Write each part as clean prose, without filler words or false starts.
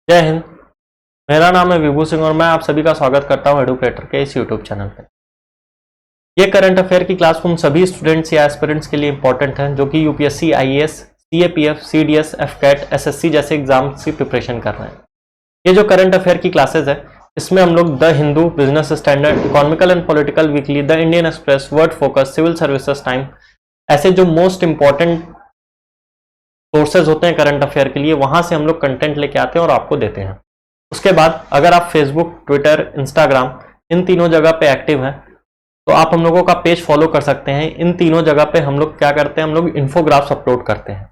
जय हिंद। मेरा नाम है विभू सिंह और मैं आप सभी का स्वागत करता हूं एडुकेटर के इस यूट्यूब चैनल पे। ये करंट अफेयर की क्लास उन सभी स्टूडेंट्स या एस्पिरेंट्स के लिए इंपॉर्टेंट है जो कि UPSC, IAS, CAPF, CDS, AFCAT, SSC जैसे एग्जाम्स की प्रिपरेशन कर रहे हैं। ये जो करंट अफेयर की क्लासेज है इसमें हम लोग the Hindu, business standard, economical and political weekly, the Indian express, word focus, civil services time, ऐसे जो मोस्ट इंपॉर्टेंट सोर्सेज होते हैं करंट अफेयर के लिए, वहां से हम लोग कंटेंट लेके आते हैं और आपको देते हैं। उसके बाद अगर आप फेसबुक, ट्विटर, इंस्टाग्राम इन तीनों जगह पे एक्टिव हैं तो आप हम लोगों का पेज फॉलो कर सकते हैं। इन तीनों जगह पे हम लोग क्या करते हैं, हम लोग इन्फोग्राफ्स अपलोड करते हैं,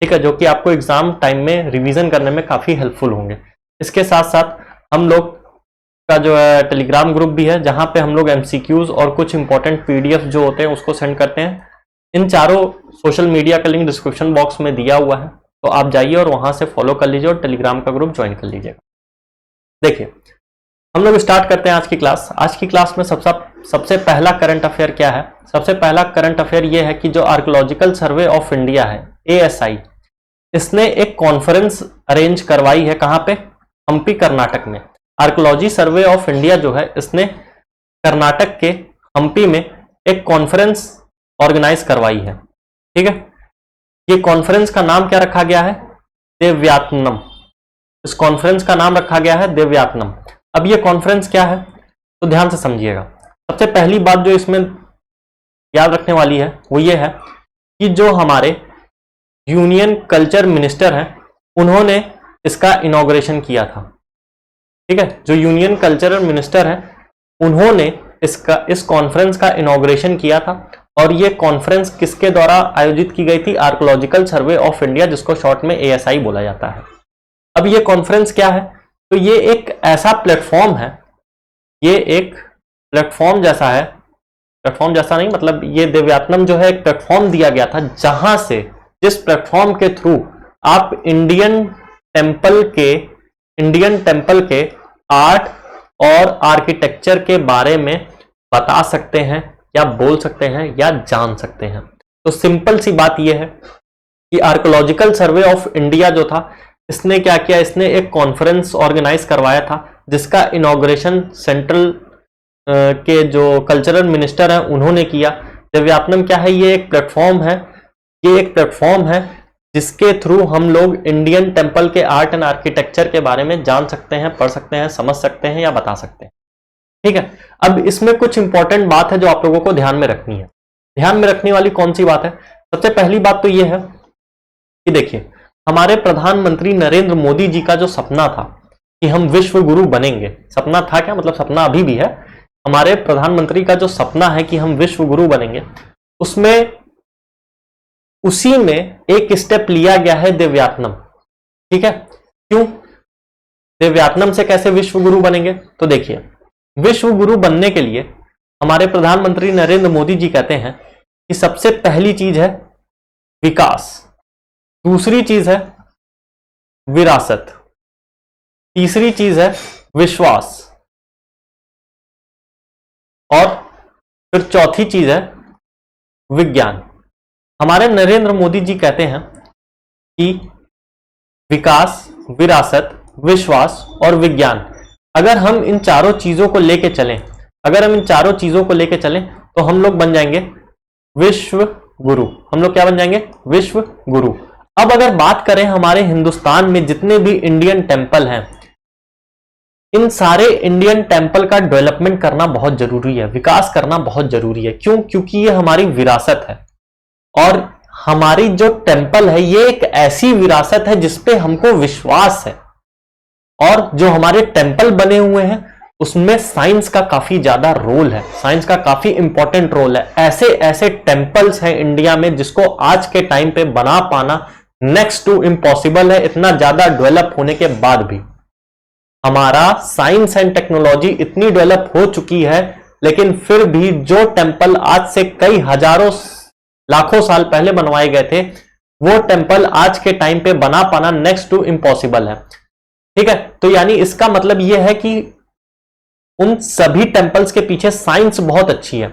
ठीक है, जो कि आपको एग्जाम टाइम में रिवीजन करने में काफी हेल्पफुल होंगे। इसके साथ साथ हम लोग का जो है टेलीग्राम ग्रुप भी है जहां पे हम लोग एमसीक्यूज और कुछ इंपॉर्टेंट पीडीएफ जो होते हैं उसको सेंड करते हैं। इन चारों सोशल मीडिया का लिंक डिस्क्रिप्शन बॉक्स में दिया हुआ है, तो आप जाइए और वहां से फॉलो कर लीजिए और टेलीग्राम का ग्रुप ज्वाइन कर लीजिएगा। देखिए, हम लोग स्टार्ट करते हैं आज की क्लास। आज की क्लास में सबसे पहला करंट अफेयर क्या है? सबसे पहला करंट अफेयर यह है कि जो आर्कियोलॉजिकल सर्वे ऑफ इंडिया है, एएसआई, इसने एक कॉन्फ्रेंस अरेंज करवाई है। कहां पे? हम्पी, कर्नाटक में। आर्कियोलॉजी सर्वे ऑफ इंडिया जो है इसने कर्नाटक के हम्पी में एक कॉन्फ्रेंस ऑर्गेनाइज करवाई है, ठीक है। ये कॉन्फ्रेंस का नाम क्या रखा गया है? देवव्यात्नम। इस कॉन्फ्रेंस का नाम रखा गया है देवव्यात्नम। अब ये कॉन्फ्रेंस क्या है तो ध्यान से समझिएगा। सबसे पहली बात जो इसमें याद रखने वाली है वो ये है कि जो हमारे यूनियन कल्चर मिनिस्टर हैं उन्होंने इसका इनॉग्रेशन किया था, ठीक है। जो यूनियन कल्चरल मिनिस्टर हैं उन्होंने इस कॉन्फ्रेंस का इनॉग्रेशन किया था। और ये कॉन्फ्रेंस किसके द्वारा आयोजित की गई थी? आर्कियोलॉजिकल सर्वे ऑफ इंडिया, जिसको शॉर्ट में एएसआई बोला जाता है। अब ये कॉन्फ्रेंस क्या है? तो ये एक ऐसा प्लेटफॉर्म है, ये एक प्लेटफॉर्म जैसा है, प्लेटफॉर्म जैसा नहीं मतलब ये देवव्यात्नम जो है एक प्लेटफॉर्म दिया गया था जहां से, जिस प्लेटफॉर्म के थ्रू आप इंडियन टेम्पल के आर्ट और आर्किटेक्चर के बारे में बता सकते हैं या बोल सकते हैं या जान सकते हैं। तो सिंपल सी बात यह है कि आर्कियोलॉजिकल सर्वे ऑफ इंडिया जो था इसने क्या किया, इसने एक कॉन्फ्रेंस ऑर्गेनाइज करवाया था जिसका इनॉग्रेशन सेंट्रल के जो कल्चरल मिनिस्टर हैं उन्होंने किया। देवव्यात्नम क्या है? ये एक प्लेटफॉर्म है, ये एक प्लेटफॉर्म है जिसके थ्रू हम लोग इंडियन टेम्पल के आर्ट एंड आर्किटेक्चर के बारे में जान सकते हैं, पढ़ सकते हैं, समझ सकते हैं या बता सकते हैं, ठीक है। अब इसमें कुछ इंपॉर्टेंट बात है जो आप लोगों को ध्यान में रखनी है। ध्यान में रखने वाली कौन सी बात है? सबसे पहली बात तो यह है कि देखिए, हमारे प्रधानमंत्री नरेंद्र मोदी जी का जो सपना था कि हम विश्व गुरु बनेंगे, सपना था क्या, मतलब सपना अभी भी है, हमारे प्रधानमंत्री का जो सपना है कि हम विश्व गुरु बनेंगे, उसमें उसी में एक स्टेप लिया गया है देवव्यात्नम, ठीक है। क्यों देवव्यात्नम से कैसे विश्व गुरु बनेंगे? तो देखिए, विश्व गुरु बनने के लिए हमारे प्रधानमंत्री नरेंद्र मोदी जी कहते हैं कि सबसे पहली चीज है विकास, दूसरी चीज है विरासत, तीसरी चीज है विश्वास और फिर चौथी चीज है विज्ञान। हमारे नरेंद्र मोदी जी कहते हैं कि विकास, विरासत, विश्वास और विज्ञान, अगर हम इन चारों चीजों को लेके चलें, तो हम लोग बन जाएंगे विश्व गुरु। हम लोग क्या बन जाएंगे? विश्व गुरु। अब अगर बात करें हमारे हिंदुस्तान में जितने भी इंडियन टेम्पल हैं, इन सारे इंडियन टेम्पल का डेवलपमेंट करना बहुत जरूरी है, विकास करना बहुत जरूरी है। क्यों? क्योंकि ये हमारी विरासत है और हमारी जो टेम्पल है ये एक ऐसी विरासत है जिसपे हमको विश्वास है। और जो हमारे टेम्पल बने हुए हैं उसमें साइंस का काफी ज्यादा रोल है, साइंस का काफी इंपॉर्टेंट रोल है। ऐसे ऐसे टेम्पल्स हैं इंडिया में जिसको आज के टाइम पे बना पाना नेक्स्ट टू इम्पॉसिबल है। इतना ज्यादा डेवलप होने के बाद भी हमारा साइंस एंड टेक्नोलॉजी इतनी डेवलप हो चुकी है, लेकिन फिर भी जो टेम्पल आज से कई हजारों लाखों साल पहले बनवाए गए थे वो टेम्पल आज के टाइम पे बना पाना नेक्स्ट टू इम्पॉसिबल है, ठीक है। तो यानी इसका मतलब यह है कि उन सभी टेम्पल्स के पीछे साइंस बहुत अच्छी है।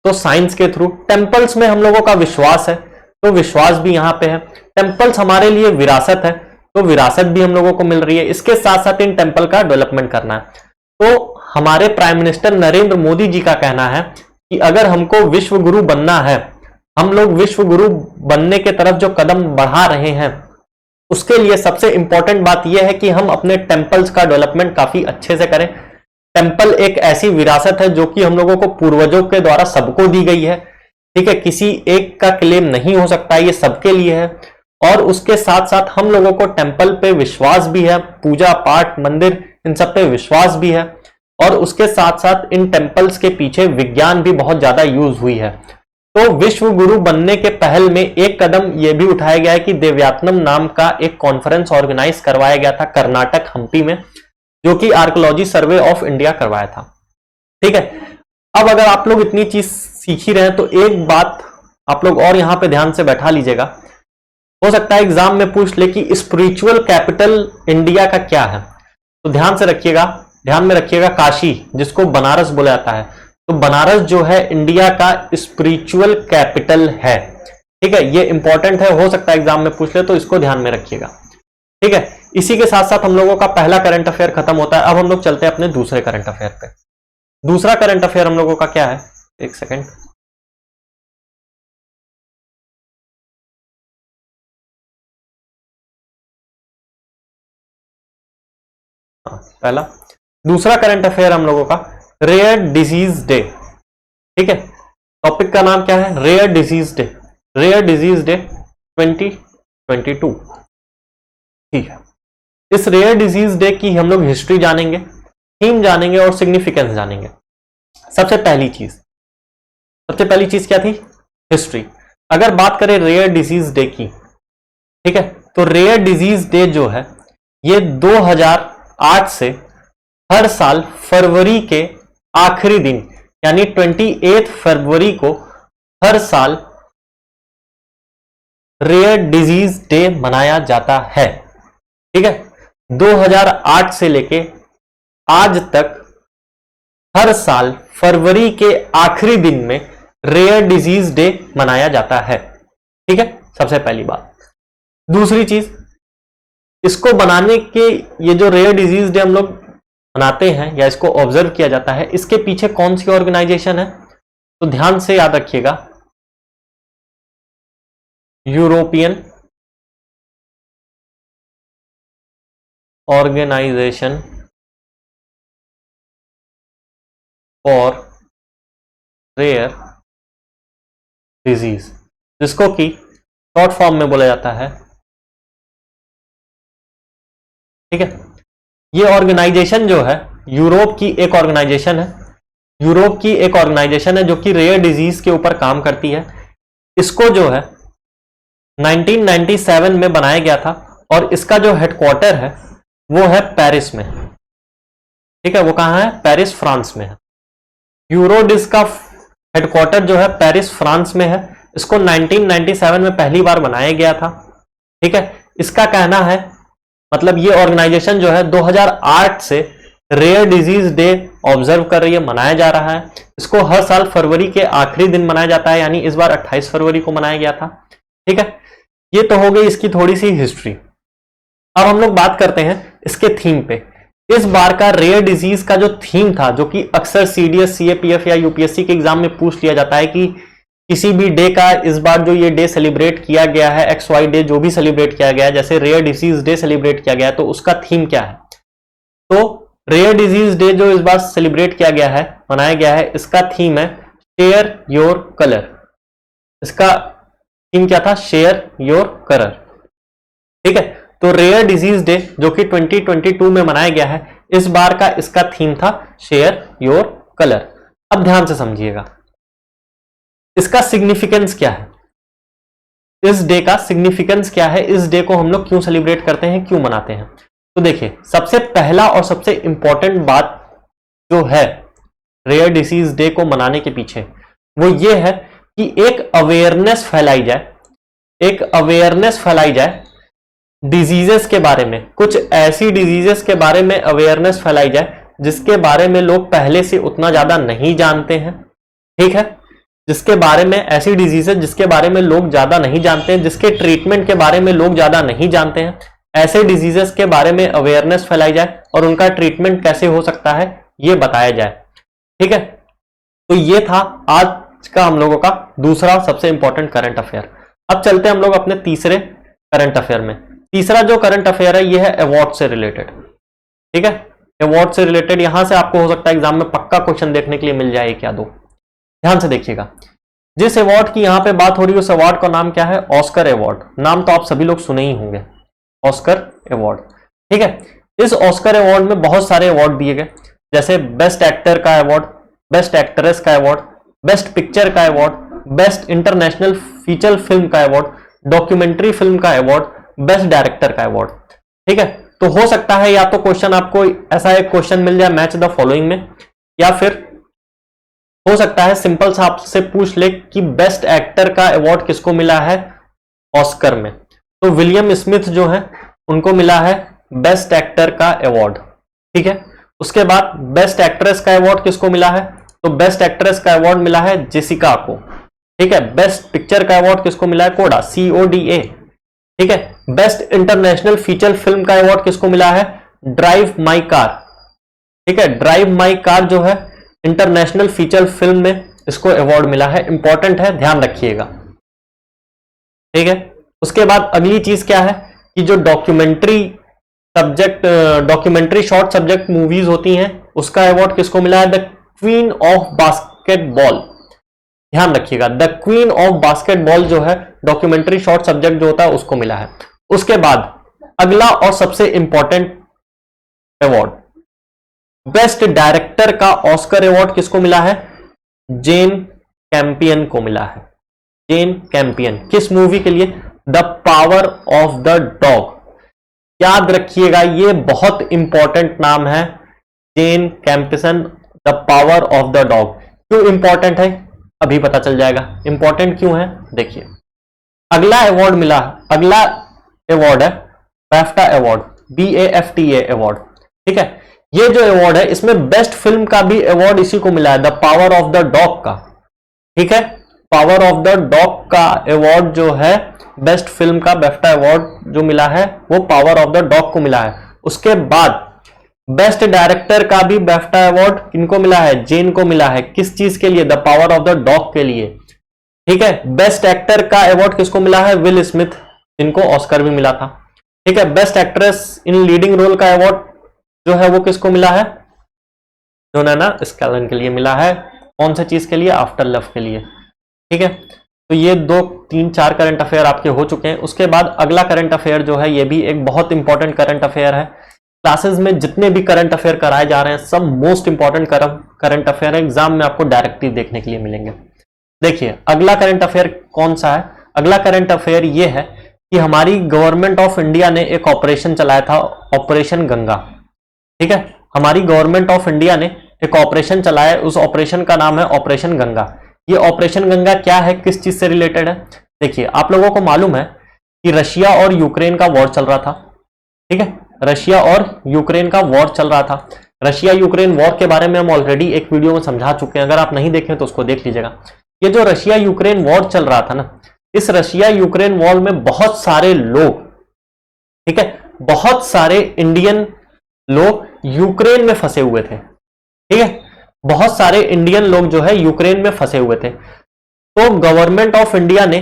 तो साइंस के थ्रू टेम्पल्स में हम लोगों का विश्वास है, तो विश्वास भी यहां पे है। टेम्पल्स हमारे लिए विरासत है, तो विरासत भी हम लोगों को मिल रही है। इसके साथ साथ इन टेम्पल का डेवलपमेंट करना है। तो हमारे प्राइम मिनिस्टर नरेंद्र मोदी जी का कहना है कि अगर हमको विश्व गुरु बनना है, हम लोग विश्व गुरु बनने के तरफ जो कदम बढ़ा रहे हैं, उसके लिए सबसे इंपॉर्टेंट बात यह है कि हम अपने टेम्पल्स का डेवलपमेंट काफी अच्छे से करें। टेम्पल एक ऐसी विरासत है जो कि हम लोगों को पूर्वजों के द्वारा सबको दी गई है, ठीक है, किसी एक का क्लेम नहीं हो सकता, ये सबके लिए है। और उसके साथ साथ हम लोगों को टेम्पल पे विश्वास भी है, पूजा पाठ मंदिर इन सब पे विश्वास भी है। और उसके साथ साथ इन टेम्पल्स के पीछे विज्ञान भी बहुत ज्यादा यूज हुई है। तो विश्व गुरु बनने के पहल में एक कदम यह भी उठाया गया है कि देवयात्नम नाम का एक कॉन्फ्रेंस ऑर्गेनाइज करवाया गया था कर्नाटक हम्पी में, जो कि आर्कियोलॉजी सर्वे ऑफ इंडिया करवाया था। ठीक है, अब अगर आप लोग इतनी चीज सीख ही रहे हैं तो एक बात आप लोग और यहां पे ध्यान से बैठा लीजिएगा। हो सकता है एग्जाम में पूछ ले कि स्पिरिचुअल कैपिटल इंडिया का क्या है, तो ध्यान से रखिएगा, ध्यान में रखिएगा, काशी, जिसको बनारस बोला जाता है, तो बनारस जो है इंडिया का स्पिरिचुअल कैपिटल है। ठीक है, ये इंपॉर्टेंट है, हो सकता है एग्जाम में पूछ ले, तो इसको ध्यान में रखिएगा। ठीक है, इसी के साथ साथ हम लोगों का पहला करंट अफेयर खत्म होता है। अब हम लोग चलते हैं अपने दूसरे करंट अफेयर पे। दूसरा करंट अफेयर हम लोगों का क्या है, एक सेकेंड, पहला दूसरा करंट अफेयर हम लोगों का रेयर डिजीज डे। ठीक है, टॉपिक का नाम क्या है, rare disease day, rare disease day 2022। ठीक है, इस रेयर डिजीज डे की हम लोग हिस्ट्री जानेंगे, थीम जानेंगे और सिग्निफिकेंस जानेंगे। सबसे पहली चीज क्या थी, हिस्ट्री। अगर बात करें रेयर डिजीज डे की, ठीक है, तो रेयर डिजीज डे जो है ये 2008 से हर साल फरवरी के आखिरी दिन यानी 28 फरवरी को हर साल रेयर डिजीज डे मनाया जाता है। ठीक है, 2008 से लेके आज तक हर साल फरवरी के आखिरी दिन में रेयर डिजीज डे मनाया जाता है। ठीक है, सबसे पहली बात। दूसरी चीज, इसको बनाने के, ये जो रेयर डिजीज डे हम लोग मनाते हैं या इसको ऑब्जर्व किया जाता है, इसके पीछे कौन सी ऑर्गेनाइजेशन है, तो ध्यान से याद रखिएगा, European organisation for rare disease, जिसको कि शॉर्ट फॉर्म में बोला जाता है। ठीक है, ये ऑर्गेनाइजेशन जो है यूरोप की एक ऑर्गेनाइजेशन है, यूरोप की एक ऑर्गेनाइजेशन है जो कि रेयर डिजीज के ऊपर काम करती है। इसको जो है 1997 में बनाया गया था और इसका जो हेडक्वार्टर है वो है पेरिस में। ठीक है, वो कहां है, पेरिस फ्रांस में है। यूरोडिस का हेडक्वार्टर जो है पेरिस फ्रांस में है। इसको 1997 में पहली बार बनाया गया था। ठीक है, इसका कहना है, मतलब ये ऑर्गेनाइजेशन जो है 2008 से रेयर डिजीज डे ऑब्जर्व कर रही है, मनाया जा रहा है। इसको हर साल फरवरी के आखिरी दिन मनाया जाता है, यानी इस बार 28 फरवरी को मनाया गया था। ठीक है, ये तो हो गई इसकी थोड़ी सी हिस्ट्री। अब हम लोग बात करते हैं इसके थीम पे। इस बार का रेयर डिजीज का जो थीम था, जो कि अक्सर सीडीएस, सीएपीएफ या यूपीएससी के एग्जाम में पूछ लिया जाता है कि किसी भी डे का, इस बार जो ये डे सेलिब्रेट किया गया है, एक्स वाई डे जो भी सेलिब्रेट किया गया है, जैसे रेयर डिजीज डे सेलिब्रेट किया गया है, तो उसका थीम क्या है। तो रेयर डिजीज डे जो इस बार सेलिब्रेट किया गया है, मनाया गया है, इसका थीम है शेयर योर कलर। इसका थीम क्या था, शेयर योर कलर। ठीक है, तो रेयर डिजीज डे जो कि 2022 में मनाया गया है, इस बार का इसका थीम था शेयर योर कलर। अब ध्यान से समझिएगा, इसका सिग्निफिकेंस क्या है, इस डे का सिग्निफिकेंस क्या है, इस डे को हम लोग क्यों सेलिब्रेट करते हैं, क्यों मनाते हैं। तो देखिए, सबसे पहला और सबसे इंपॉर्टेंट बात जो है रेयर डिसीज डे को मनाने के पीछे, वो ये है कि एक अवेयरनेस फैलाई जाए, एक अवेयरनेस फैलाई जाए डिजीजेस के बारे में, कुछ ऐसी डिजीजेस के बारे में अवेयरनेस फैलाई जाए जिसके बारे में लोग पहले से उतना ज्यादा नहीं जानते हैं। ठीक है, जिसके बारे में, ऐसी डिजीजेस जिसके बारे में लोग ज्यादा नहीं जानते हैं, जिसके ट्रीटमेंट के बारे में लोग ज्यादा नहीं जानते हैं, ऐसे डिजीजेस के बारे में अवेयरनेस फैलाई जाए और उनका ट्रीटमेंट कैसे हो सकता है ये बताया जाए। ठीक है, तो ये था आज का हम लोगों का दूसरा सबसे इंपॉर्टेंट करंट अफेयर। अब चलते हैं हम लोग अपने तीसरे करंट अफेयर में। तीसरा जो करंट अफेयर है ये है अवार्ड से रिलेटेड। ठीक है, अवार्ड से रिलेटेड यहां से आपको हो सकता है एग्जाम में पक्का क्वेश्चन देखने के लिए मिल जाए एक या दो। ध्यान से देखिएगा, जिस अवार्ड की यहां पे बात हो रही है उस अवार्ड का नाम क्या है? Oscar award. नाम तो आप सभी लोग सुने ही होंगे, ऑस्कर अवार्ड। ठीक है, इस ऑस्कर अवार्ड में बहुत सारे अवार्ड दिए गए, जैसे बेस्ट एक्टर का अवार्ड, बेस्ट एक्ट्रेस का अवार्ड, बेस्ट पिक्चर का award, best international feature film का अवार्ड, डॉक्यूमेंट्री फिल्म का अवार्ड, बेस्ट डायरेक्टर का अवार्ड। ठीक है, तो हो सकता है या तो क्वेश्चन आपको ऐसा एक क्वेश्चन मिल जाए मैच द फॉलोइंग में, या फिर हो सकता है सिंपल सा आपसे पूछ ले कि बेस्ट एक्टर का अवार्ड किसको मिला है ऑस्कर में। तो विलियम स्मिथ जो है उनको मिला है बेस्ट एक्टर का अवार्ड। ठीक है, उसके बाद बेस्ट एक्ट्रेस का अवार्ड किसको मिला है? तो बेस्ट एक्ट्रेस का अवार्ड मिला है जेसिका को। ठीक है, बेस्ट पिक्चर का अवार्ड किसको मिला है? कोडा, CODA। ठीक है, बेस्ट इंटरनेशनल फीचर फिल्म का अवार्ड किसको मिला है? Drive my car. ठीक है, ड्राइव माई कार जो है इंटरनेशनल फीचर फिल्म में इसको अवार्ड मिला है। इंपॉर्टेंट है, ध्यान रखिएगा। ठीक है, उसके बाद अगली चीज क्या है कि जो डॉक्यूमेंट्री शॉर्ट सब्जेक्ट मूवीज होती हैं उसका अवार्ड किसको मिला है? The queen of basketball. ध्यान रखिएगा, द क्वीन ऑफ बास्केटबॉल जो है डॉक्यूमेंट्री शॉर्ट सब्जेक्ट जो होता है उसको मिला है। उसके बाद अगला और सबसे इंपॉर्टेंट अवार्ड, बेस्ट डायरेक्टर का ऑस्कर अवार्ड किसको मिला है? जेन कैंपियन को मिला है। जेन कैंपियन किस मूवी के लिए? The power of the dog. याद रखिएगा, ये बहुत इंपॉर्टेंट नाम है, Jane Campion, the power of the dog. क्यों इंपॉर्टेंट है अभी पता चल जाएगा। इंपॉर्टेंट क्यों है देखिए, अगला अवार्ड है BAFTA अवार्ड, BAFTA अवार्ड। ठीक है, ये जो अवार्ड है इसमें बेस्ट फिल्म का भी अवार्ड इसी को मिला है, the power of the dog का। ठीक है, पावर ऑफ द डॉग का अवार्ड जो है बेस्ट फिल्म का BAFTA अवार्ड जो मिला है वो पावर ऑफ द डॉग को मिला है। उसके बाद बेस्ट डायरेक्टर का भी BAFTA अवार्ड किनको मिला है? जेन को मिला है। किस चीज के लिए? The power of the dog के लिए। ठीक है, बेस्ट एक्टर का अवार्ड किसको मिला है? विल स्मिथ, जिनको ऑस्कर भी मिला था। ठीक है, best actress in leading role का अवार्ड जो है वो किसको मिला है? जोनाना स्कैलन के लिए मिला है। कौन सी चीज के लिए? आफ्टर लव के लिए। ठीक है, तो ये 2, 3, 4 करंट अफेयर आपके हो चुके हैं। उसके बाद अगला करंट अफेयर जो है ये भी एक बहुत इंपॉर्टेंट करंट अफेयर है। क्लासेस में जितने भी करंट अफेयर कराए जा रहे हैं सब मोस्ट इंपॉर्टेंट करंट अफेयर है, एग्जाम में आपको डायरेक्टली देखने के लिए मिलेंगे। देखिए अगला करंट अफेयर कौन सा है? अगला करंट अफेयर ये है कि हमारी गवर्नमेंट ऑफ इंडिया ने एक ऑपरेशन चलाया था, ऑपरेशन गंगा। ठीक है, हमारी गवर्नमेंट ऑफ इंडिया ने एक ऑपरेशन चलाया, उस ऑपरेशन का नाम है ऑपरेशन गंगा। ये ऑपरेशन गंगा क्या है, किस चीज से रिलेटेड है? देखिए आप लोगों को मालूम है कि रशिया और यूक्रेन का वॉर चल रहा था। ठीक है, रशिया और यूक्रेन का वॉर चल रहा था। रशिया यूक्रेन वॉर के बारे में हम ऑलरेडी एक वीडियो में समझा चुके हैं, अगर आप नहीं देखें तो उसको देख लीजिएगा। ये जो रशिया यूक्रेन वॉर चल रहा था ना, इस रशिया यूक्रेन वॉर में बहुत सारे लोग, ठीक है, बहुत सारे इंडियन लोग यूक्रेन में फंसे हुए थे। ठीक है, बहुत सारे इंडियन लोग जो है यूक्रेन में फंसे हुए थे। तो गवर्नमेंट ऑफ इंडिया ने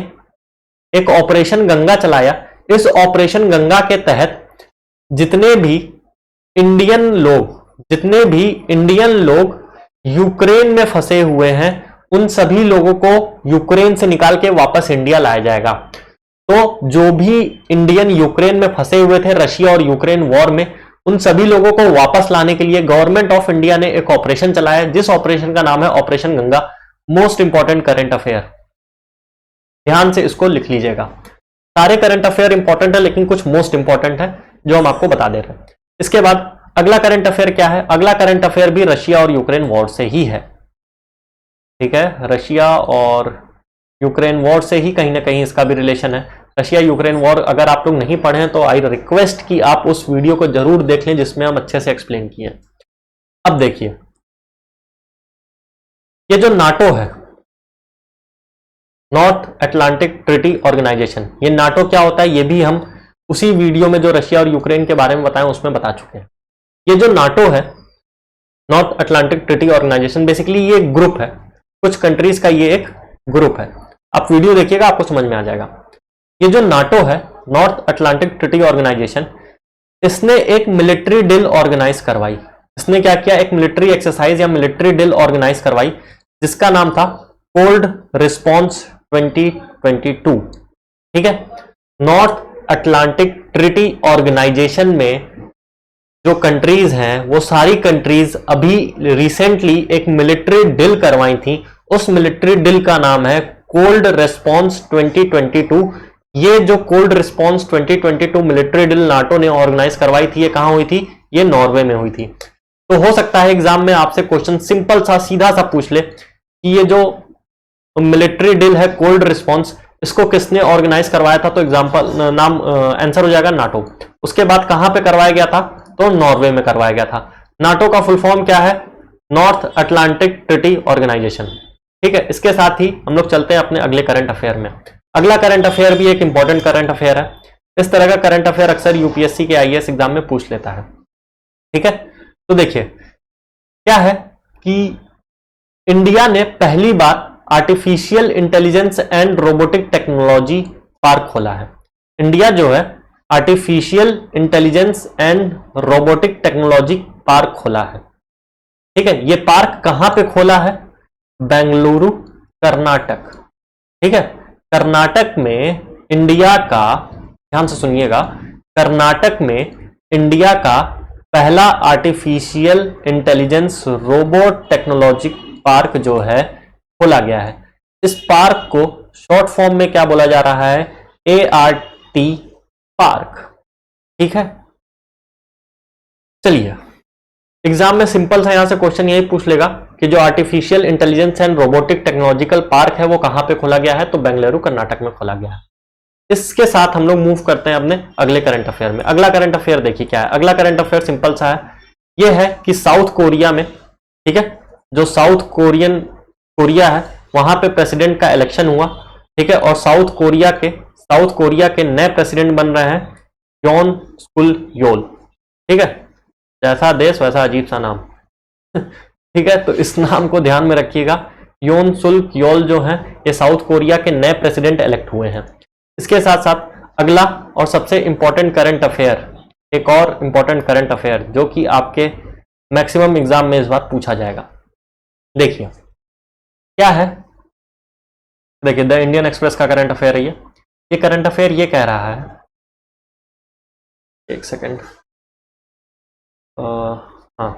एक ऑपरेशन गंगा चलाया। इस ऑपरेशन गंगा के तहत जितने भी इंडियन लोग यूक्रेन में फंसे हुए हैं उन सभी लोगों को यूक्रेन से निकाल के वापस इंडिया लाया जाएगा। तो जो भी इंडियन यूक्रेन में फंसे हुए थे रशिया और यूक्रेन वॉर में, उन सभी लोगों को वापस लाने के लिए गवर्नमेंट ऑफ इंडिया ने एक ऑपरेशन चलाया, जिस ऑपरेशन का नाम है operation Ganga. Most important current affair, ध्यान से इसको लिख लीजिएगा। सारे करंट अफेयर इंपॉर्टेंट है लेकिन कुछ मोस्ट इंपॉर्टेंट है जो हम आपको बता दे रहे हैं। इसके बाद अगला करंट अफेयर क्या है? अगला करंट अफेयर भी रशिया और यूक्रेन वॉर से ही है। ठीक है, रशिया और यूक्रेन वॉर से ही कहीं ना कहीं इसका भी रिलेशन है। रशिया यूक्रेन वॉर अगर आप लोग नहीं पढ़े तो आई रिक्वेस्ट कि आप उस वीडियो को जरूर देख लें जिसमें हम अच्छे से एक्सप्लेन किए। अब देखिए, ये जो नाटो है, नॉर्थ अटलांटिक ट्रीटी ऑर्गेनाइजेशन, ये नाटो क्या होता है ये भी हम उसी वीडियो में जो रशिया और यूक्रेन के बारे में बताएं उसमें बता चुके हैं। ये जो नाटो है, North Atlantic Treaty Organisation, basically ये एक ग्रुप है, कुछ कंट्रीज का ये एक ग्रुप है। आप वीडियो देखिएगा आपको समझ में आ जाएगा। ये जो नाटो है, नॉर्थ अटलांटिक ट्रीटी ऑर्गेनाइजेशन, इसने एक मिलिट्री ड्रिल ऑर्गेनाइज करवाई। इसने क्या किया, एक मिलिट्री एक्सरसाइज या मिलिट्री ड्रिल ऑर्गेनाइज करवाई जिसका नाम था कोल्ड रिस्पॉन्स 2022। ठीक है, नॉर्थ अटलांटिक ट्रीटी ऑर्गेनाइजेशन में जो कंट्रीज हैं वो सारी कंट्रीज अभी रिसेंटली एक मिलिट्री ड्रिल करवाई थी। उस मिलिट्री ड्रिल का नाम है कोल्ड रिस्पॉन्स 2022। ये जो cold response 2022 military drill NATO ने ऑर्गेनाइज करवाई थी, ये कहां हुई थी, ये नॉर्वे में हुई थी। तो हो सकता है एग्जाम में आपसे क्वेश्चन सिंपल सा सीधा सा पूछ ले कि ये जो मिलिट्री ड्रिल है कोल्ड रिस्पॉन्स, इसको किसने ऑर्गेनाइज करवाया था, तो एग्जाम्पल नाम आंसर हो जाएगा नाटो। उसके बाद कहां पे करवाया गया था, तो नॉर्वे में करवाया गया था। नाटो का फुल फॉर्म क्या है, नॉर्थ अटलांटिक ट्रीटी ऑर्गेनाइजेशन। ठीक है, इसके साथ ही हम लोग चलते हैं अपने अगले करंट अफेयर में। अगला करंट अफेयर भी एक इंपॉर्टेंट करंट अफेयर है। इस तरह का करंट अफेयर अक्सर यूपीएससी के आईएएस एग्जाम में पूछ लेता है। ठीक है, तो देखिए क्या है कि इंडिया ने पहली बार artificial intelligence and robotic technology park खोला है। इंडिया जो है artificial intelligence and robotic technology park खोला है। ठीक है, ये पार्क कहां पे खोला है, बेंगलुरु कर्नाटक। ठीक है, कर्नाटक में इंडिया का, ध्यान से सुनिएगा, कर्नाटक में इंडिया का पहला artificial intelligence robot technology park जो है खोला गया है। इस पार्क को शॉर्ट फॉर्म में क्या बोला जा रहा है, ART पार्क। ठीक है, चलिए एग्जाम में सिंपल सा यहां से क्वेश्चन यही पूछ लेगा कि जो artificial intelligence and robotic technological park है वो कहां पे खोला गया है, तो बेंगलुरु कर्नाटक में खोला गया है। इसके साथ हम लोग मूव करते हैं अपने अगले करंट अफेयर में। अगला करंट अफेयर देखिए क्या है। अगला करंट अफेयर सिंपल सा है, यह है कि साउथ कोरिया में, ठीक है, जो साउथ कोरिया है वहां पे प्रेसिडेंट का इलेक्शन हुआ। ठीक है, और साउथ कोरिया के नए प्रेसिडेंट बन रहे हैं योन सुल योल। ठीक है, जैसा देश वैसा अजीब सा नाम। ठीक है, तो इस नाम को ध्यान में रखिएगा। योन सुल योल जो है ये साउथ कोरिया के नए प्रेसिडेंट इलेक्ट हुए हैं। इसके साथ साथ अगला और सबसे इंपॉर्टेंट करंट अफेयर, एक और इंपॉर्टेंट करंट अफेयर जो कि आपके मैक्सिमम एग्जाम में इस बार पूछा जाएगा। देखिए क्या है, देखिए द इंडियन एक्सप्रेस का करंट अफेयर है ये करंट अफेयर ये कह रहा है, एक सेकेंड, हाँ,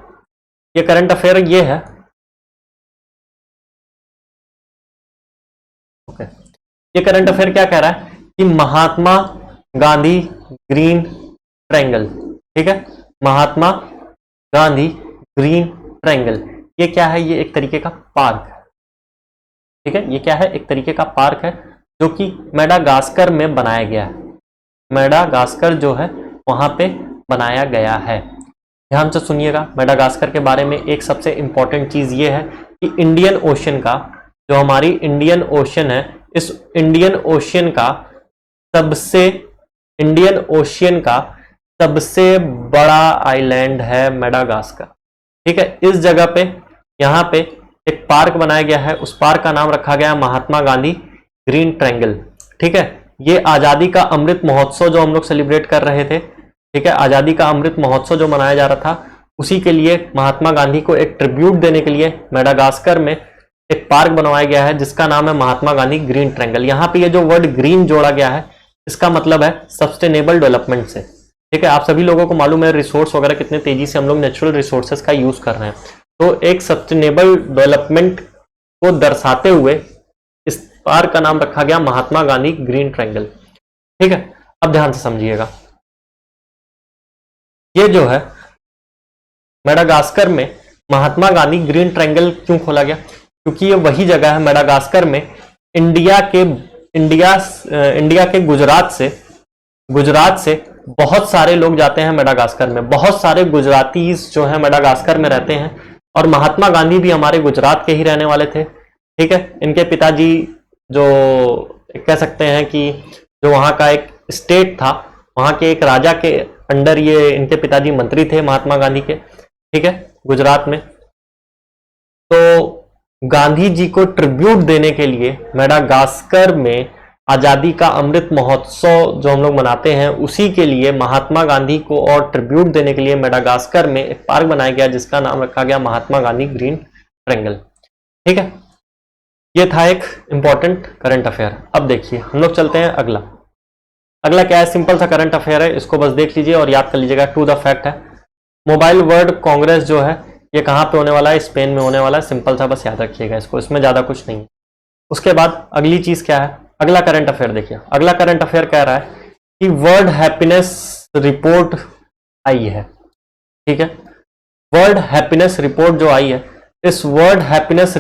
ये करंट अफेयर ये है, ओके, ये करंट अफेयर क्या कह रहा है कि महात्मा गांधी ग्रीन ट्रायंगल। ठीक है, महात्मा गांधी ग्रीन ट्रायंगल ये क्या है, ये एक तरीके का पार्क है। ठीक है, ये क्या है, एक तरीके का पार्क है जो कि मेडागास्कर में बनाया गया है। मेडागास्कर जो है वहां पे बनाया गया है। ध्यान से सुनिएगा, मेडागास्कर के बारे में एक सबसे इंपॉर्टेंट चीज ये है कि इंडियन ओशन का, जो हमारी इंडियन ओशन है, इस इंडियन ओशियन का सबसे बड़ा आइलैंड है मेडागास्कर। ठीक है, इस जगह पे यहाँ पे एक पार्क बनाया गया है, उस पार्क का नाम रखा गया महात्मा गांधी ग्रीन ट्रायंगल। ठीक है, ये आजादी का अमृत महोत्सव जो हम लोग सेलिब्रेट कर रहे थे, ठीक है, आजादी का अमृत महोत्सव जो मनाया जा रहा था, उसी के लिए महात्मा गांधी को एक ट्रिब्यूट देने के लिए मेडागास्कर में एक पार्क बनवाया गया है जिसका नाम है महात्मा गांधी ग्रीन ट्रायंगल। यहाँ पे ये जो वर्ड ग्रीन जोड़ा गया है इसका मतलब है सस्टेनेबल डेवलपमेंट से। ठीक है, आप सभी लोगों को मालूम है रिसोर्स वगैरह कितने तेजी से हम लोग नेचुरल रिसोर्सेज का यूज कर रहे हैं, तो एक सस्टेनेबल डेवलपमेंट को दर्शाते हुए इस पार्क का नाम रखा गया महात्मा गांधी ग्रीन ट्रायंगल। ठीक है, अब ध्यान से समझिएगा, ये जो है मेडागास्कर में महात्मा गांधी ग्रीन ट्रायंगल क्यों खोला गया, क्योंकि ये वही जगह है मेडागास्कर में इंडिया के गुजरात से बहुत सारे लोग जाते हैं मेडागास्कर में, बहुत सारे गुजरातीज जो है मेडागास्कर में रहते हैं, और महात्मा गांधी भी हमारे गुजरात के ही रहने वाले थे। ठीक है, इनके पिताजी जो कह सकते हैं कि जो वहां का एक स्टेट था वहां के एक राजा के अंडर ये इनके पिताजी मंत्री थे महात्मा गांधी के, ठीक है, गुजरात में। तो गांधी जी को ट्रिब्यूट देने के लिए मेडागास्कर में आजादी का अमृत महोत्सव जो हम लोग मनाते हैं, उसी के लिए महात्मा गांधी को और ट्रिब्यूट देने के लिए मेडागास्कर में एक पार्क बनाया गया जिसका नाम रखा गया महात्मा गांधी ग्रीन ट्रायंगल, ठीक है। ये था एक इंपॉर्टेंट करंट अफेयर। अब देखिए हम लोग चलते हैं अगला। अगला क्या है, सिंपल सा करंट अफेयर है, इसको बस देख लीजिए और याद कर लीजिएगा, टू द फैक्ट है। मोबाइल वर्ल्ड कांग्रेस जो है ये कहाँ पे होने वाला है, स्पेन में होने वाला है, सिंपल सा बस याद रखिएगा इसको, इसमें ज्यादा कुछ नहीं है। उसके बाद अगली चीज क्या है, अगला करंट अफेयर देखिए। अगला करंट अफेयर कह रहा है कि वर्ल्ड हैप्पीनेस रिपोर्ट आई है, ठीक है। वर्ल्ड हैप्पीनेस रिपोर्ट जो आई है, इस वर्ल्ड हैप्पीनेस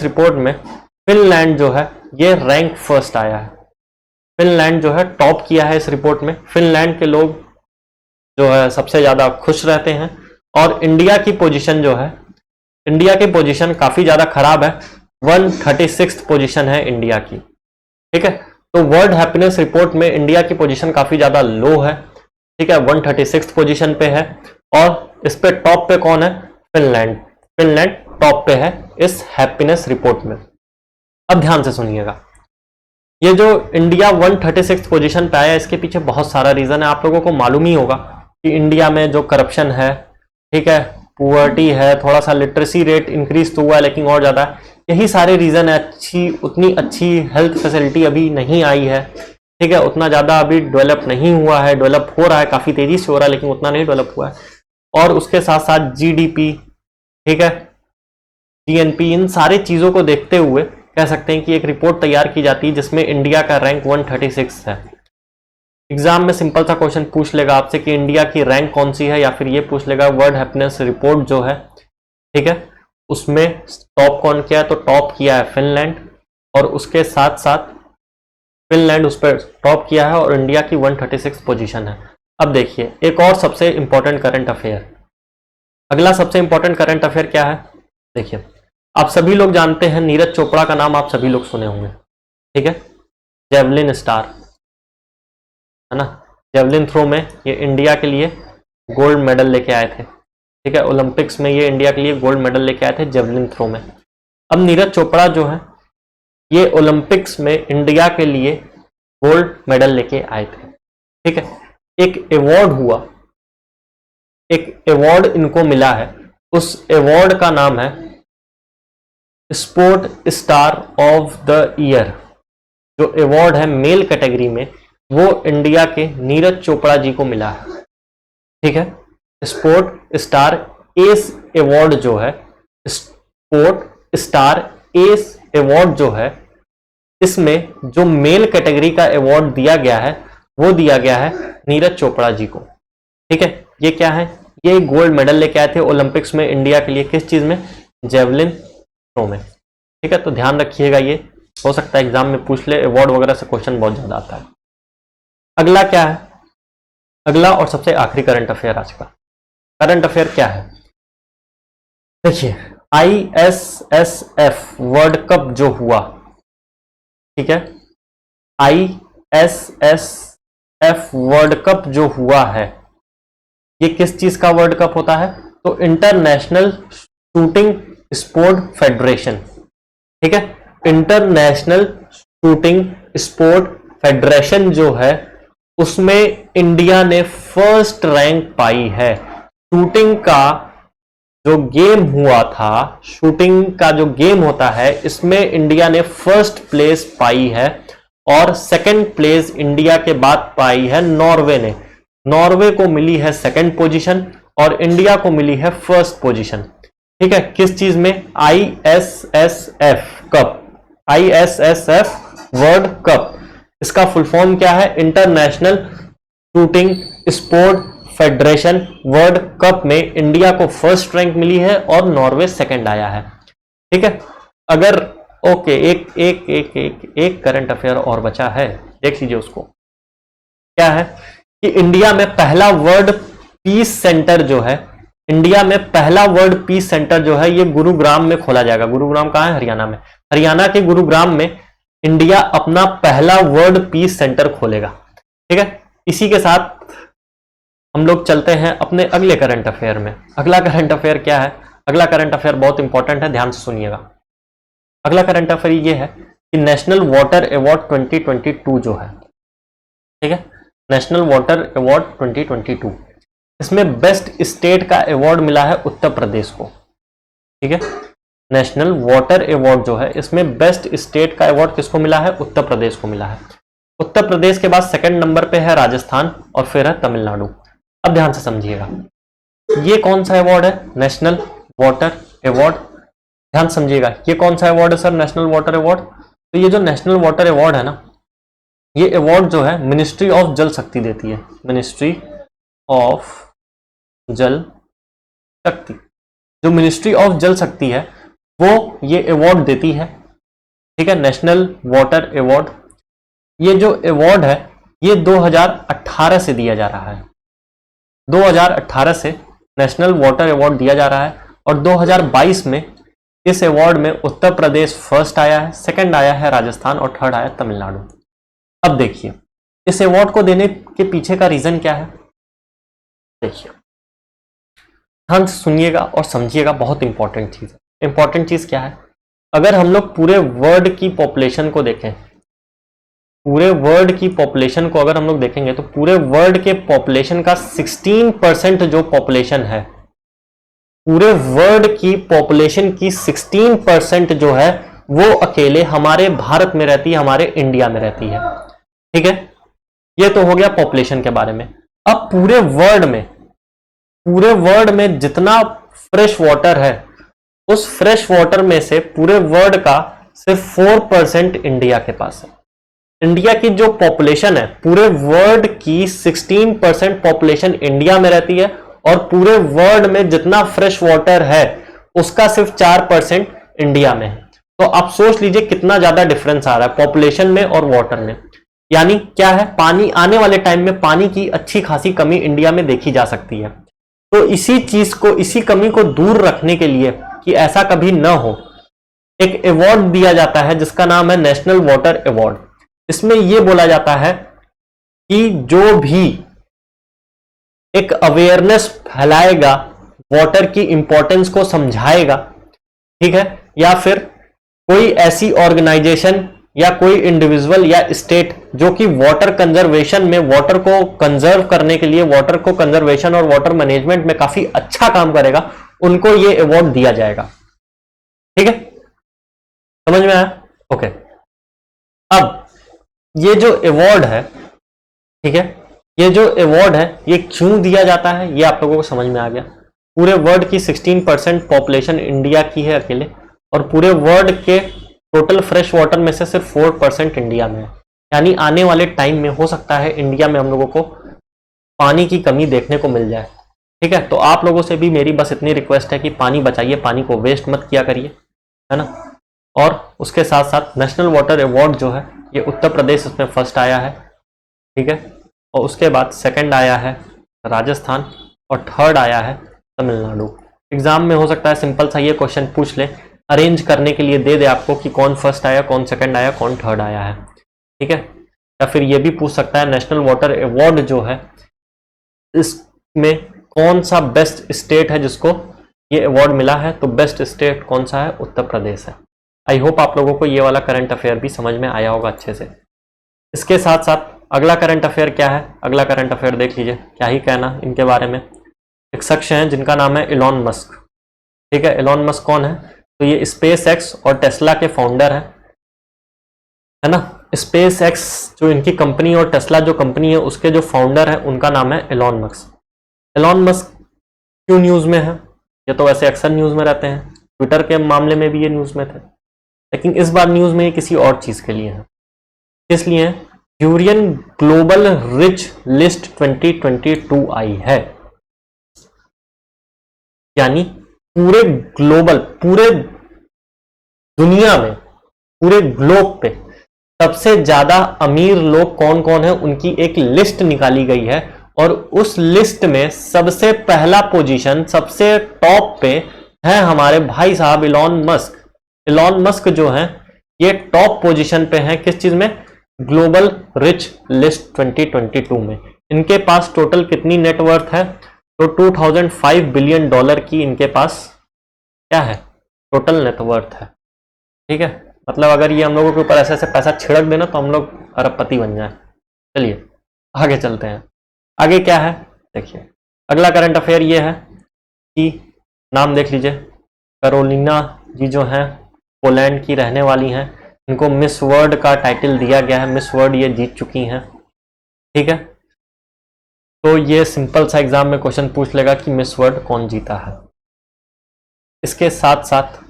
रिपोर्ट में फिनलैंड जो है ये रैंक फर्स्ट आया है। फिनलैंड जो है टॉप किया है इस रिपोर्ट में। फिनलैंड के लोग जो है सबसे ज्यादा खुश रहते हैं। और इंडिया की पोजीशन जो है, इंडिया की पोजीशन काफी ज्यादा खराब है, 136th पोजीशन है इंडिया की, ठीक है। तो वर्ल्ड हैप्पीनेस रिपोर्ट में इंडिया की पोजीशन काफी ज्यादा लो है, ठीक है, 136th पोजीशन पे है। और इस पे टॉप पे कौन है, फिनलैंड। फिनलैंड टॉप पे है इस हैप्पीनेस रिपोर्ट में। अब ध्यान से सुनिएगा, ये जो इंडिया 136th पोजीशन पे आया, इसके पीछे बहुत सारा रीजन है। आप लोगों को मालूम ही होगा कि इंडिया में जो करप्शन है, ठीक है, पुअर्टी है, थोड़ा सा लिटरेसी रेट इंक्रीज तो हुआ है लेकिन और ज्यादा है, यही सारे रीजन है। उतनी अच्छी हेल्थ फैसिलिटी अभी नहीं आई है, ठीक है, उतना ज्यादा अभी डेवलप नहीं हुआ है, डेवलप हो रहा है, काफी तेजी से हो रहा है लेकिन उतना नहीं डेवलप हुआ है। और उसके साथ साथ जीडीपी, ठीक है, जीएनपी, इन सारी चीजों को देखते हुए कह सकते हैं कि एक रिपोर्ट तैयार की जाती है जिसमें इंडिया का रैंक 136 है। एग्जाम में सिंपल सा क्वेश्चन पूछ लेगा आपसे कि इंडिया की रैंक कौन सी है, या फिर ये पूछ लेगा वर्ल्ड हैप्पीनेस रिपोर्ट जो है, ठीक है, उसमें टॉप कौन किया है, तो टॉप किया है फिनलैंड, और उसके साथ साथ फिनलैंड उस पर टॉप किया है और इंडिया की 136 पोजीशन है। अब देखिए एक और सबसे इंपॉर्टेंट करंट अफेयर, अगला सबसे इंपॉर्टेंट करंट अफेयर क्या है, देखिए आप सभी लोग जानते हैं, नीरज चोपड़ा का नाम आप सभी लोग सुने होंगे, ठीक है, जेवलिन स्टार है ना, जेवलिन थ्रो में ये इंडिया के लिए गोल्ड मेडल लेके आए थे, ठीक है, ओलंपिक्स में ये इंडिया के लिए गोल्ड मेडल लेके आए थे जेवलिन थ्रो में। अब नीरज चोपड़ा जो है ये ओलंपिक्स में इंडिया के लिए गोल्ड मेडल लेके आए थे, ठीक है। एक अवार्ड हुआ, एक अवार्ड इनको मिला है, उस अवार्ड का नाम है sport star of the year. जो अवार्ड है मेल कैटेगरी में, वो इंडिया के नीरज चोपड़ा जी को मिला है, ठीक है। स्पोर्ट स्टार एस अवार्ड जो है, स्पोर्ट स्टार एस अवार्ड जो है, इसमें जो मेल कैटेगरी का अवार्ड दिया गया है वो दिया गया है नीरज चोपड़ा जी को, ठीक है। ये क्या है, ये गोल्ड मेडल लेके आए थे ओलंपिक्स में इंडिया के लिए, किस चीज में, जेवलिन थ्रो में, ठीक है। तो ध्यान रखिएगा, ये हो सकता है एग्जाम में पूछ ले, अवार्ड वगैरह से क्वेश्चन बहुत ज्यादा आता है। अगला क्या है, अगला और सबसे आखिरी करंट अफेयर आज का करंट अफेयर क्या है, देखिए ISSF वर्ल्ड कप जो हुआ, ठीक है, ISSF वर्ल्ड कप जो हुआ है, ये किस चीज का वर्ल्ड कप होता है, तो इंटरनेशनल शूटिंग स्पोर्ट फेडरेशन, ठीक है, इंटरनेशनल शूटिंग स्पोर्ट फेडरेशन जो है उसमें इंडिया ने फर्स्ट रैंक पाई है। शूटिंग का जो गेम हुआ था, शूटिंग का जो गेम होता है, इसमें इंडिया ने फर्स्ट प्लेस पाई है, और सेकंड प्लेस इंडिया के बाद पाई है नॉर्वे ने। नॉर्वे को मिली है सेकंड पोजीशन और इंडिया को मिली है फर्स्ट पोजीशन, ठीक है, किस चीज में, ISSF cup, ISSF world cup. इसका फुल फॉर्म क्या है, international shooting sport federation world cup में इंडिया को फर्स्ट रैंक मिली है और नॉर्वे सेकंड आया है, ठीक है। अगर ओके, एक करंट अफेयर और बचा है, देख लीजिए उसको, क्या है कि इंडिया में पहला वर्ल्ड पीस सेंटर जो है, इंडिया में पहला वर्ल्ड पीस सेंटर जो है ये गुरुग्राम में खोला जाएगा। गुरुग्राम कहाँ है, हरियाणा में। हरियाणा के गुरुग्राम में इंडिया अपना पहला वर्ल्ड पीस सेंटर खोलेगा। ठीक है, इसी के साथ हम लोग चलते हैं अपने अगले करंट अफेयर में। अगला करंट अफेयर क्या है? अगला करंट अफेयर बहुत इंपॉर्टेंट है, ध्यान से सुनिएगा। अगला करंट अफेयर ये है कि नेशनल वाटर अवार्ड 2022 जो है, ठीक है, नेशनल वाटर अवार्ड 2022, इसमें बेस्ट स्टेट का अवार्ड मिला है उत्तर प्रदेश को। ठीक है, नेशनल वाटर अवार्ड जो है इसमें बेस्ट स्टेट का अवार्ड किसको मिला है? उत्तर प्रदेश को मिला है। उत्तर प्रदेश के बाद सेकंड नंबर पे है राजस्थान और फिर है तमिलनाडु। अब ध्यान से समझिएगा, ये कौन सा अवार्ड है? National water award. ध्यान समझिएगा, ये कौन सा अवार्ड है सर? National water award. तो ये जो नेशनल वाटर अवार्ड है ना, ये अवार्ड जो है मिनिस्ट्री ऑफ जल शक्ति देती है। मिनिस्ट्री ऑफ जल शक्ति, जो मिनिस्ट्री ऑफ जल शक्ति है वो ये अवार्ड देती है। ठीक है, नेशनल वाटर अवार्ड। ये जो अवार्ड है ये 2018 से दिया जा रहा है। 2018 से नेशनल वाटर अवार्ड दिया जा रहा है और 2022 में इस अवार्ड में उत्तर प्रदेश फर्स्ट आया है, सेकंड आया है राजस्थान और थर्ड आया तमिलनाडु। अब देखिए इस अवार्ड को देने के पीछे का रीजन क्या है? देखिए ध्यान से सुनिएगा और समझिएगा, बहुत इंपॉर्टेंट चीज है। इंपॉर्टेंट चीज क्या है? अगर हम लोग पूरे वर्ल्ड की पॉपुलेशन को देखें, पूरे वर्ल्ड की पॉपुलेशन को अगर हम लोग देखेंगे तो पूरे वर्ल्ड के पॉपुलेशन का 16% जो पॉपुलेशन है, पूरे वर्ल्ड की पॉपुलेशन की 16% जो है वो अकेले हमारे भारत में रहती है, हमारे इंडिया में रहती है। ठीक है, ये तो हो गया पॉपुलेशन के बारे में। अब पूरे वर्ल्ड में जितना फ्रेश वाटर है, उस फ्रेश वाटर में से पूरे वर्ल्ड का सिर्फ 4% इंडिया के पास है। इंडिया की जो पॉपुलेशन है, पूरे वर्ल्ड की 16% पॉपुलेशन इंडिया में रहती है और पूरे वर्ल्ड में जितना फ्रेश वाटर है उसका सिर्फ 4% इंडिया में है। तो आप सोच लीजिए कितना ज्यादा डिफरेंस आ रहा है पॉपुलेशन में और वाटर में। यानी क्या है? पानी, आने वाले टाइम में पानी की अच्छी खासी कमी इंडिया में देखी जा सकती है। तो इसी चीज को, इसी कमी को दूर रखने के लिए कि ऐसा कभी न हो, एक अवार्ड दिया जाता है जिसका नाम है नेशनल वाटर अवार्ड। इसमें यह बोला जाता है कि जो भी एक अवेयरनेस फैलाएगा, वाटर की इंपॉर्टेंस को समझाएगा, ठीक है, या फिर कोई ऐसी ऑर्गेनाइजेशन या कोई इंडिविजुअल या स्टेट जो कि वाटर कंजर्वेशन में, वाटर को कंजर्व करने के लिए, वाटर को कंजर्वेशन और वाटर मैनेजमेंट में काफी अच्छा काम करेगा, उनको ये अवार्ड दिया जाएगा। ठीक है, समझ में आया? ओके, अब ये जो अवार्ड है, ठीक है, ये जो अवार्ड है ये क्यों दिया जाता है ये आप लोगों को समझ में आ गया। पूरे वर्ल्ड की 16% पॉपुलेशन इंडिया की है अकेले और पूरे वर्ल्ड के टोटल फ्रेश वाटर में से सिर्फ 4% इंडिया में है। यानी आने वाले टाइम में हो सकता है इंडिया में हम लोगों को पानी की कमी देखने को मिल जाए। ठीक है, तो आप लोगों से भी मेरी बस इतनी रिक्वेस्ट है कि पानी बचाइए, पानी को वेस्ट मत किया करिए, है ना। और उसके साथ साथ नेशनल वाटर अवार्ड जो है ये उत्तर प्रदेश इसमें फर्स्ट आया है। ठीक है, और उसके बाद सेकंड आया है राजस्थान और थर्ड आया है तमिलनाडु। एग्जाम में हो सकता है सिंपल सा ये क्वेश्चन पूछ ले, अरेंज करने के लिए दे दे आपको कि कौन फर्स्ट आया, कौन सेकंड आया, कौन थर्ड आया है। ठीक है, या फिर ये भी पूछ सकता है नेशनल वाटर अवार्ड जो है इसमें कौन सा बेस्ट स्टेट है जिसको ये अवार्ड मिला है, तो बेस्ट स्टेट कौन सा है? उत्तर प्रदेश है। आई होप आप लोगों को ये वाला करंट अफेयर भी समझ में आया होगा अच्छे से। इसके साथ साथ अगला करंट अफेयर क्या है? अगला करंट अफेयर देख लीजिए, क्या ही कहना इनके बारे में। एक शख्स हैं जिनका नाम है इलॉन मस्क। ठीक है, इलॉन मस्क कौन है? तो ये स्पेस एक्स और टेस्ला के फाउंडर है ना। स्पेस एक्स जो इनकी कंपनी और टेस्ला जो कंपनी है उसके जो फाउंडर है उनका नाम है इलॉन मस्क। इलॉन मस्क क्यों न्यूज में है? ये तो वैसे अक्सर न्यूज में रहते हैं, ट्विटर के मामले में भी ये न्यूज में थे, लेकिन इस बार न्यूज में ये किसी और चीज के लिए है। किस लिए? यूरेन ग्लोबल रिच लिस्ट 2022 आई है। यानी पूरे ग्लोबल, पूरे दुनिया में, पूरे ग्लोब पे सबसे ज्यादा अमीर लोग कौन कौन है उनकी एक लिस्ट निकाली गई है और उस लिस्ट में सबसे पहला पोजीशन, सबसे टॉप पे है हमारे भाई साहब इलॉन मस्क। इलॉन मस्क जो है ये टॉप पोजीशन पे हैं किस चीज में, ग्लोबल रिच लिस्ट 2022 में। इनके पास टोटल कितनी नेटवर्थ है, तो 2005 बिलियन डॉलर की इनके पास क्या है, टोटल नेटवर्थ है। ठीक है, मतलब अगर ये हम लोगों के ऊपर ऐसे ऐसे पैसा छिड़क देना तो हम लोग अरबपति बन जाए। चलिए आगे चलते हैं। आगे क्या है देखिए, अगला करंट अफेयर ये है कि नाम देख लीजिए, कैरोलिना जी जो हैं पोलैंड की रहने वाली हैं, इनको मिस वर्ल्ड का टाइटल दिया गया है, मिस वर्ल्ड ये जीत चुकी हैं। ठीक है, तो ये सिंपल सा एग्जाम में क्वेश्चन पूछ लेगा कि मिस वर्ल्ड कौन जीता है। इसके साथ साथ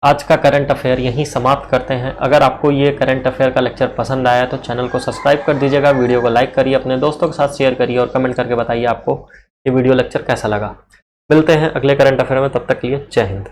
आज का करंट अफेयर यहीं समाप्त करते हैं। अगर आपको ये करंट अफेयर का लेक्चर पसंद आया तो चैनल को सब्सक्राइब कर दीजिएगा, वीडियो को लाइक करिए, अपने दोस्तों के साथ शेयर करिए और कमेंट करके बताइए आपको ये वीडियो लेक्चर कैसा लगा। मिलते हैं अगले करंट अफेयर में, तब तक के लिए जय हिंद।